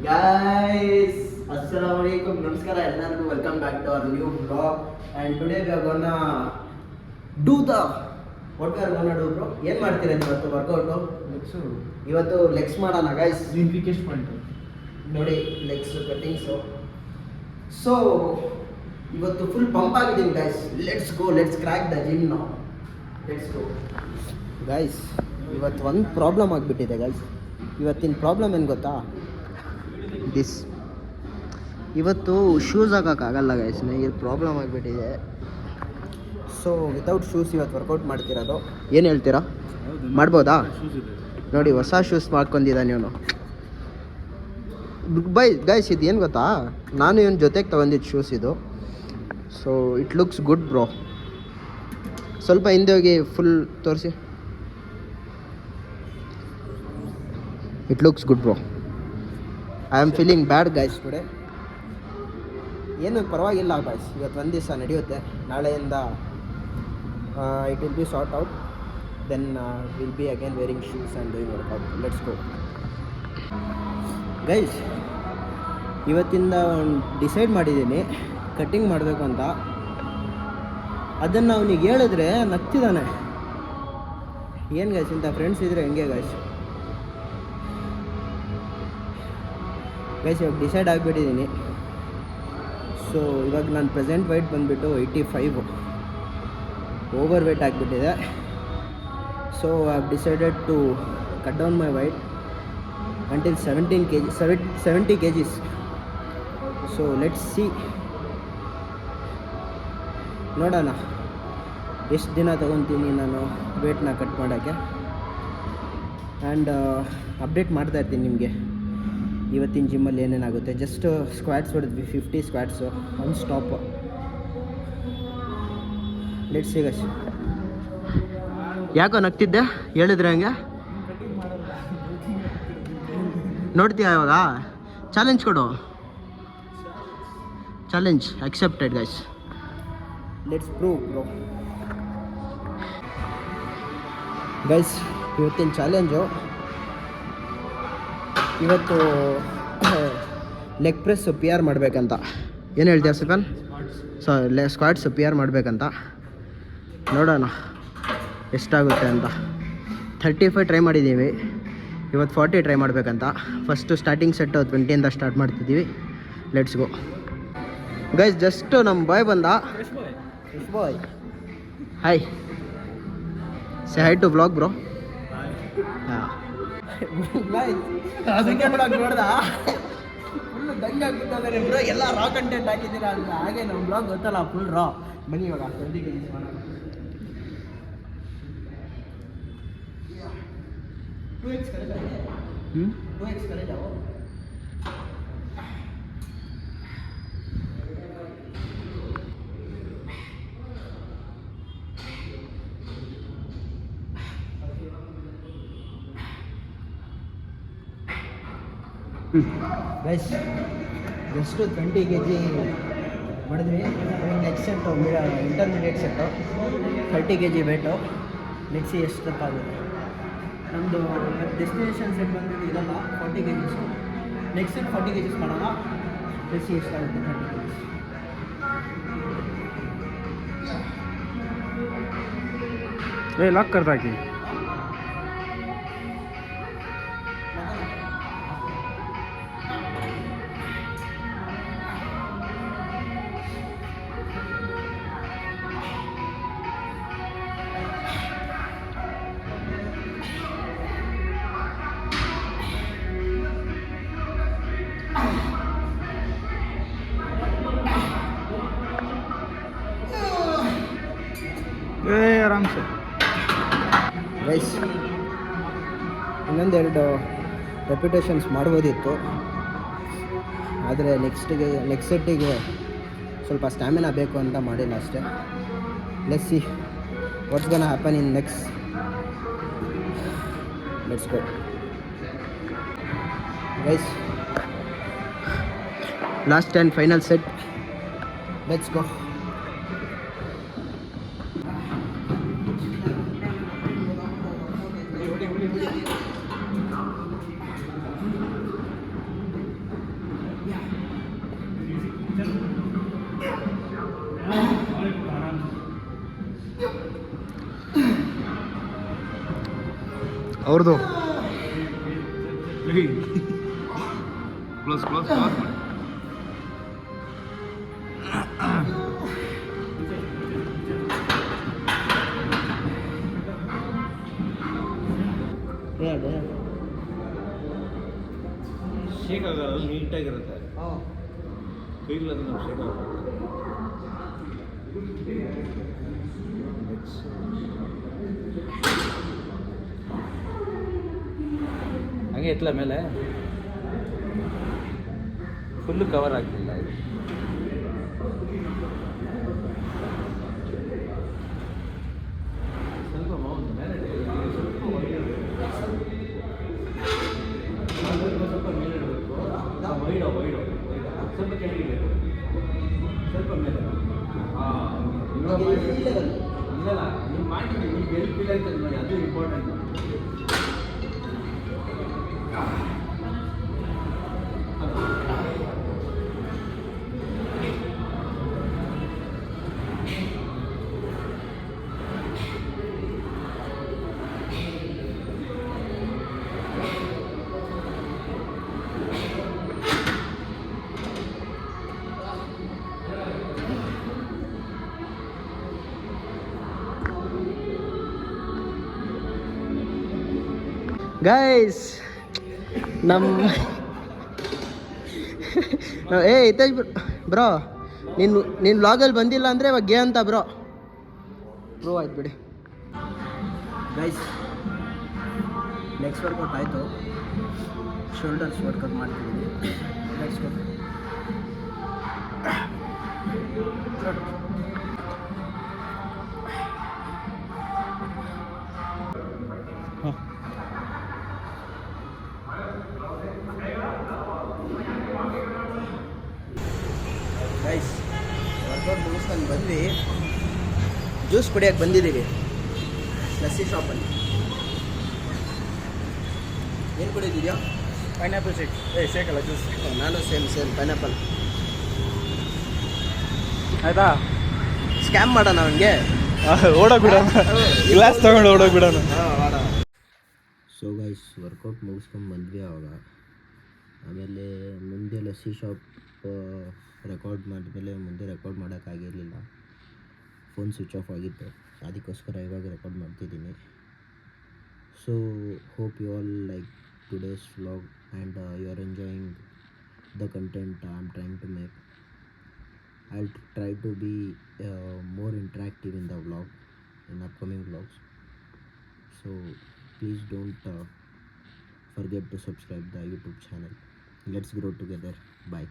Guys, assalamu alaikum, namaskara ellargu, welcome back to our new vlog. And today we are gonna do the what we are gonna do bro. ಏನು ಮಾಡ್ತೀರಾ ಇವತ್ತು workout? ಇವತ್ತು legs ಮಾಡೋಣ guys. Weakest point ನೋಡಿ legs cuttings. So ಇವತ್ತು full pump ಆಗಿದ್ದೀನಿ guys. Let's go, let's crack the gym ನಾವು. Let's go guys. ಇವತ್ತು ಒಂದು ಪ್ರಾಬ್ಲಮ್ ಆಗಿಬಿಟ್ಟಿದೆ ಗೈಸ್. ಇವತ್ತಿನ ಪ್ರಾಬ್ಲಮ್ ಏನು ಗೊತ್ತಾ? ದಿಸ್ ಇವತ್ತು ಶೂಸ್ ಹಾಕೋಕ್ಕಾಗಲ್ಲ ಗೈಸ್. ನನಗೆ ಪ್ರಾಬ್ಲಮ್ ಆಗಿಬಿಟ್ಟಿದೆ. ಸೊ ವಿತೌಟ್ ಶೂಸ್ ಇವತ್ತು ವರ್ಕೌಟ್ ಮಾಡ್ತಿರೋದು. ಏನು ಹೇಳ್ತೀರಾ, ಮಾಡ್ಬೋದಾ? ನೋಡಿ ಹೊಸ ಶೂಸ್ ಮಾಡ್ಕೊಂಡಿದ್ದಾನೆ ಇವನು. ಗೈಸ್ ಇದು ಏನು ಗೊತ್ತಾ, ನಾನು ಇವನ ಜೊತೆಗೆ ತೊಗೊಂಡಿದ್ದು ಶೂಸ್ ಇದು. So it looks good bro. ಸ್ವಲ್ಪ ಹಿಂದೆ ಹೋಗಿ ಫುಲ್ ತೋರಿಸಿ. It looks good bro. I am feeling bad guys today. ಏನು ಪರವಾಗಿಲ್ಲ ಗೈಸ್, ಇವತ್ತು ಒಂದು ದಿವಸ ನಡೆಯುತ್ತೆ. ನಾಳೆಯಿಂದ it will be sort out. Then will be again wearing shoes and doing workout. Let's go guys. ಇವತ್ತಿಂದ ಡಿಸೈಡ್ ಮಾಡಿದ್ದೀನಿ ಕಟ್ಟಿಂಗ್ ಮಾಡಬೇಕು ಅಂತ. ಅದನ್ನು ಅವನಿಗೆ ಹೇಳಿದ್ರೆ ನಗ್ತಿದ್ದಾನೆ. ಏನು ಗೈಸ್, ಇಂಥ ಫ್ರೆಂಡ್ಸ್ ಇದ್ದರೆ ಹೆಂಗೆ ಗೈಸ್. ಗೈಸ್ ಇವಾಗ ಡಿಸೈಡ್ ಆಗಿಬಿಟ್ಟಿದ್ದೀನಿ. ಸೊ ಇವಾಗ ನಾನು ಪ್ರೆಸೆಂಟ್ ವೆಯ್ಟ್ ಬಂದುಬಿಟ್ಟು 85, ಓವರ್ ವೆಯ್ಟ್ ಆಗಿಬಿಟ್ಟಿದೆ. So I have decided to cut down my weight until 70 kgs. So let's see, ನೋಡೋಣ ಎಷ್ಟು ದಿನ ತೊಗೊತೀನಿ ನಾನು ವೇಟ್ನ ಕಟ್ ಮಾಡೋಕ್ಕೆ. ಆ್ಯಂಡ್ ಅಪ್ಡೇಟ್ ಮಾಡ್ತಾಯಿರ್ತೀನಿ ನಿಮಗೆ ಇವತ್ತಿನ ಜಿಮ್ಮಲ್ಲಿ ಏನೇನಾಗುತ್ತೆ. ಜಸ್ಟ್ ಸ್ಕ್ವಾಟ್ಸ್ ಹೊಡೆದ್ವಿ, 50 squats one stop. Let's see guys. ಯಾಕೋ ನಗ್ತಿದ್ದೆ ಹೇಳಿದ್ರೆ ಹಂಗೆ? ನೋಡ್ತೀಯಾ ಇವಾಗ? ಚಾಲೆಂಜ್ ಕೊಡು. Challenge accepted guys. Let's prove bro. Guys ಇವತ್ತಿನ ಚಾಲೆಂಜು, ಇವತ್ತು ಲೆಗ್ ಪ್ರೆಸ್ ಪಿ ಆರ್ ಮಾಡಬೇಕಂತ. ಏನು ಹೇಳ್ತೀಯ ಸಿಫನ್? ಸ್ಕ್ವಾಟ್ಸ್ ಪಿ ಆರ್ ಮಾಡಬೇಕಂತ. ನೋಡೋಣ ಎಷ್ಟಾಗುತ್ತೆ ಅಂತ. 35 ಟ್ರೈ ಮಾಡಿದ್ದೀವಿ, ಇವತ್ತು 40 ಟ್ರೈ ಮಾಡಬೇಕಂತ. ಫಸ್ಟು ಸ್ಟಾರ್ಟಿಂಗ್ ಸೆಟ್ಟು 20ಇಂದ ಸ್ಟಾರ್ಟ್ ಮಾಡ್ತಿದ್ದೀವಿ. Let's go guys. ಜಸ್ಟು ನಮ್ಮ ಬಾಯ್ ಬಂದ. Fresh boy, hi, say hi to vlog bro. ಹಾಂ ಅದಕ್ಕೆ ನೋಡ್ದ ಫುಲ್ಲು ದಂಗೆ ಆಗ್ಬಿಟ್ಟಿದ್ದಾರೆ ಬ್ರೋ. ಎಲ್ಲ ರಾ ಕಂಟೆಂಟ್ ಹಾಕಿದ್ದೀರಾ ಅಂತ. ಹಾಗೆ ನಮ್ಮ ಬ್ಲಾಗ್ ಗೊತ್ತಲ್ಲ, ಫುಲ್ ರಾ. ಬನ್ನಿ ಇವಾಗ 20 kg ಮಾಡೋಣ. 2x ಕರೆ ಜಾವ. 2x ಕರೆ ಜಾವ. ಗೈಸ್ ಜಸ್ಟು 20 kg ಮಾಡಿದ್ವಿ. Next set intermediate set 30 kg weight. Next ಎಷ್ಟು ಆಗುತ್ತೆ ನಮ್ಮದು ಡೆಸ್ಟಿನೇಷನ್ ಸೆಟ್ ಬಂದ್ಬಿಟ್ಟು ಇದಲ್ಲ 40 kg. ನೆಕ್ಸ್ಟ್ ಸೆಟ್ 40 kg ಮಾಡೋಣ. ನೆಕ್ಸ್ಟ್ ಎಷ್ಟಾಗುತ್ತೆ 30 kg. ಲಾಕ್ ಕರ್ದಾಕಿ. ಆರಾಮ್ ಸರ್ ಗೈಸ್. ಇನ್ನೊಂದೆರಡು ರೆಪ್ಯುಟೇಷನ್ಸ್ ಮಾಡ್ಬೋದಿತ್ತು, ಆದರೆ ನೆಕ್ಸ್ಟ್ ಸೆಟ್ಟಿಗೆ ಸ್ವಲ್ಪ ಸ್ಟ್ಯಾಮಿನಾ ಬೇಕು ಅಂತ ಮಾಡಿಲ್ಲ ಅಷ್ಟೇ. Let's see what's gonna happen in next. Let's go guys. Last and final set. Let's go. ಅವ್ರದ್ದು ಕ್ಲೋಸ್ ಕ್ಲೋಸ್ ಕ್ಲೋಸ್ ಮಾಡಿ ಶೇಕ್ ಆಗಲ್ಲ, ನೀಟಾಗಿರುತ್ತೆ ಕೈಗಳು ಅದನ್ನು ಶೇಕ್ ಆಗಲ್ಲ. ಹಂಗೆ ಎತ್ತಲ ಮೇಲೆ ಫುಲ್ಲು ಕವರ್ ಆಗ್ತಿಲ್ಲ ಇದು. ಸ್ವಲ್ಪ ಮೌನ್ ಮೇಲೆ ಸ್ವಲ್ಪ ಮೇಲೆ ಇಡಬೇಕು. ವೈಡೋ ವೈಡೋ ಸ್ವಲ್ಪ ಕೆಳಗೆ ಸ್ವಲ್ಪ ಮೇಲೆ. ಇಲ್ಲಲ್ಲ, ನೀವು ಮಾಡಿದ್ದೀವಿ, ನೀವು ಹೆಲ್ಪ್ ಇಲ್ಲ ಅಂತ ನೋಡಿ, ಅದು ಇಂಪಾರ್ಟೆಂಟ್. ಗೈಸ್ ನಮ್ಮ ಹಿತೇಶ್ ಬ್ರೋ, ನೀನು ವ್ಲಾಗಲ್ಲಿ ಬಂದಿಲ್ಲ ಅಂದರೆ ಇವಾಗ ಗೇ ಅಂತ ಬ್ರೋ ಆಯ್ತು ಬಿಡಿ. ಗೈಸ್ ನೆಕ್ಸ್ಟ್ ವರ್ಕೌಟ್ ಆಯಿತು, ಶೋಲ್ಡರ್ಸ್ ವರ್ಕೌಟ್ ಮಾಡ್ತಿದ್ದೀನಿ. ನೆಕ್ಸ್ಟ್ ಗೈಸ್ ವರ್ಕೌಟ್ ಮುಗಿಸ್ಕೊಂಡು ಬಂದ್ವಿ, ಜ್ಯೂಸ್ ಕುಡಿಯೋಕ್ಕೆ ಬಂದಿದ್ದೀವಿ ಲಸ್ಸಿ ಶಾಪಲ್ಲಿ. ಏನು ಕುಡಿದಿದ್ಯಾ? Pineapple shake. ಶೇಕಲ್ಲ ಜ್ಯೂಸ್. ನಾನು ಸೇಮ್ ಪೈನಾಪಲ್. ಆಯ್ತಾ? ಸ್ಕ್ಯಾಮ್ ಮಾಡೋಣ ಅವನಿಗೆ, ಓಡೋಗ್ಬಿಡೋಣ, ಗ್ಲಾಸ್ ತೊಗೊಂಡು ಓಡೋಗ್ಬಿಡೋಣ. ಸೊ ಗೈಸ್ ವರ್ಕೌಟ್ ಮುಗಿಸ್ಕೊಂಡು ಬಂದ್ವಿ ಅವಾಗ. ಆಮೇಲೆ ಮುಂದೆ ಲಸ್ಸಿ ಶಾಪ್ ರೆಕಾರ್ಡ್ ಮಾಡಿದ್ಮೇಲೆ ಮುಂದೆ ರೆಕಾರ್ಡ್ ಮಾಡೋಕ್ಕಾಗಿರಲಿಲ್ಲ, ಫೋನ್ ಸ್ವಿಚ್ ಆಫ್ ಆಗಿತ್ತು, ಅದಕ್ಕೋಸ್ಕರ ಇವಾಗ ರೆಕಾರ್ಡ್ ಮಾಡ್ತಿದ್ದೀನಿ. So hope you all like today's vlog and you are enjoying the content I'm trying to make. I'll try to be more interactive in the vlog, in upcoming vlogs. So please don't forget to subscribe the YouTube channel. Let's grow together. Bye.